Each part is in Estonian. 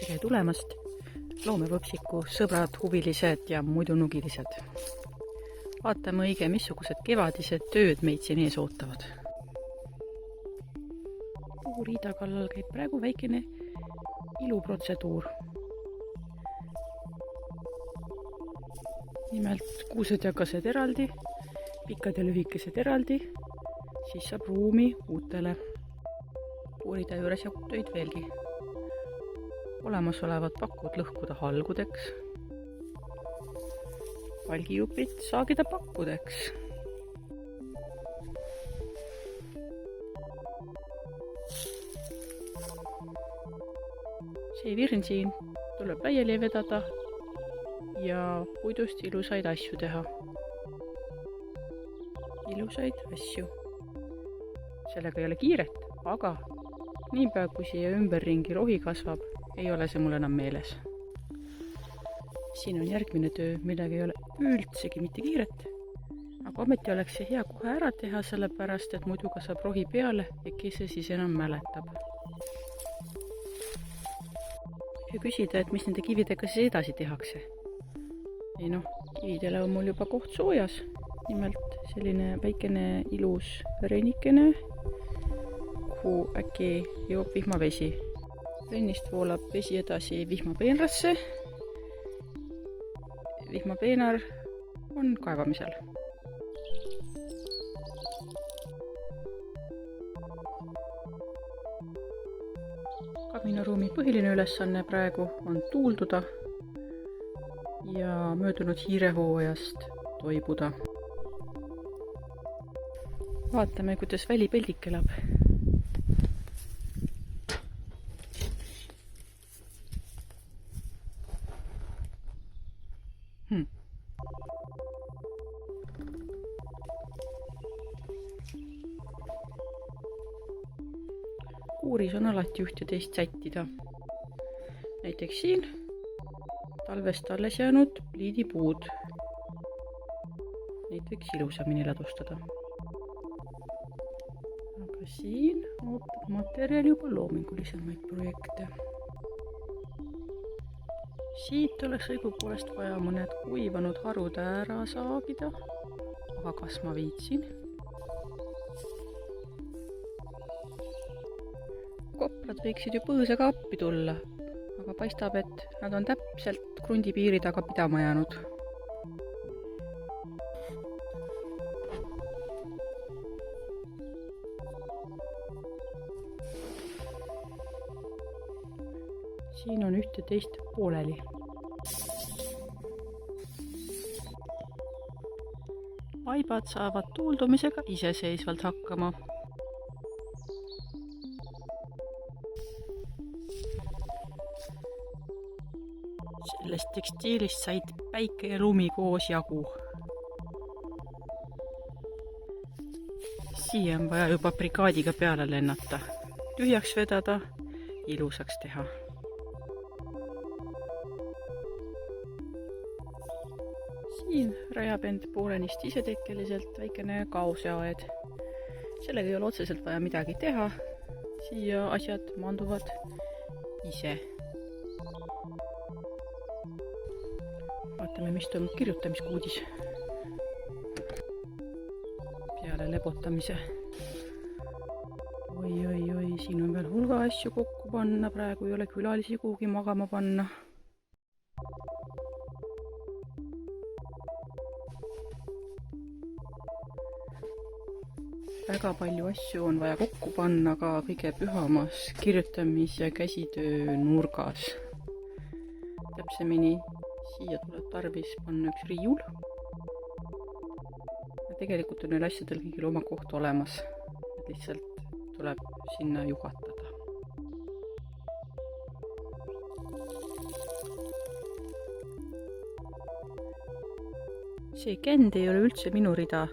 tere tulemast, loomevõpsiku sõbrad, huvilised ja muidu nugilised. Vaatame õige, missugused kevadised tööd meid siin ees ootavad. Puuriida kallal käib praegu väikene iluprotseduur. Nimelt kuused ja kased eraldi, pikad ja lühikesed eraldi, siis saab ruumi uutele. Puuriida juures jagub töid veelgi. Olemasolevad pakud lõhkuda halgudeks, palgijupid saagida pakkudeks. See virn siin tuleb laiali vedada ja puidust ilusaid asju teha. Ilusaid asju. Sellega ei ole kiiret, aga niipea kui siia ümberringi rohi kasvab, ei ole see mul enam meeles. Siin on järgmine töö, millega ei ole üldsegi mitte kiiret, aga ometi oleks see hea kohe ära teha, sellepärast et muidu kasvab rohi peale ja kes see siis enam mäletab. Ja küsida, et mis nende kividega siis edasi tehakse. Ei noh, kividele on mul juba koht soojas, nimelt selline väikene ilus verenikene, kuhu äkki jõuab vihmavesi. Rennist voolab vesi edasi vihmapeenrasse. Vihmapeenar on kaevamisel. Kaminaruumi põhiline ülesanne praegu on tuulduda ja möödunud hiirehooajast toibuda. Vaatame, kuidas välipeldik elab. Kuuris on alati üht ja teist sättida. Näiteks siin talvest alles jäänud pliidipuud. Neid võiks ilusamini ladustada. Aga siin ootab materjal juba loomingulisemaid projekte. Siit oleks õigupoolest vaja mõned kuivanud harud ära saagida, aga kas ma viitsin? Koplad võiksid ju põõsaga appi tulla, aga paistab, et nad on täpselt krundipiiri taga pidama jäänud. Siin on üht ja teist pooleli. Vaibad saavad tuuldumisega iseseisvalt hakkama. Sellest tekstiilist said päike ja lumi koos jagu. Siia on vaja juba brigaadiga peale lennata, tühjaks vedada, ilusaks teha. Siin rajab end poolenist isetekkeliselt väikene kaoseaed. Sellega ei ole otseselt vaja midagi teha, siia asjad manduvad ise. Vaatame, mis toimub kirjutamiskuudis peale lebotamise. Oi, siin on veel hulga asju kokku panna, praegu ei ole külalisi kuhugi magama panna. Väga palju asju on vaja kokku panna ka kõige pühamas kirjutamis- ja käsitöö nurgas. Täpsemini siia tuleb tarvis panna üks riiul. Ja tegelikult on neil asjadel kõigil oma koht olemas. Et lihtsalt tuleb sinna juhatada. See känd ei ole üldse minu rida.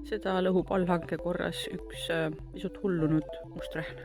Seda lõhub allhanke korras üks pisut hullunud musträhn.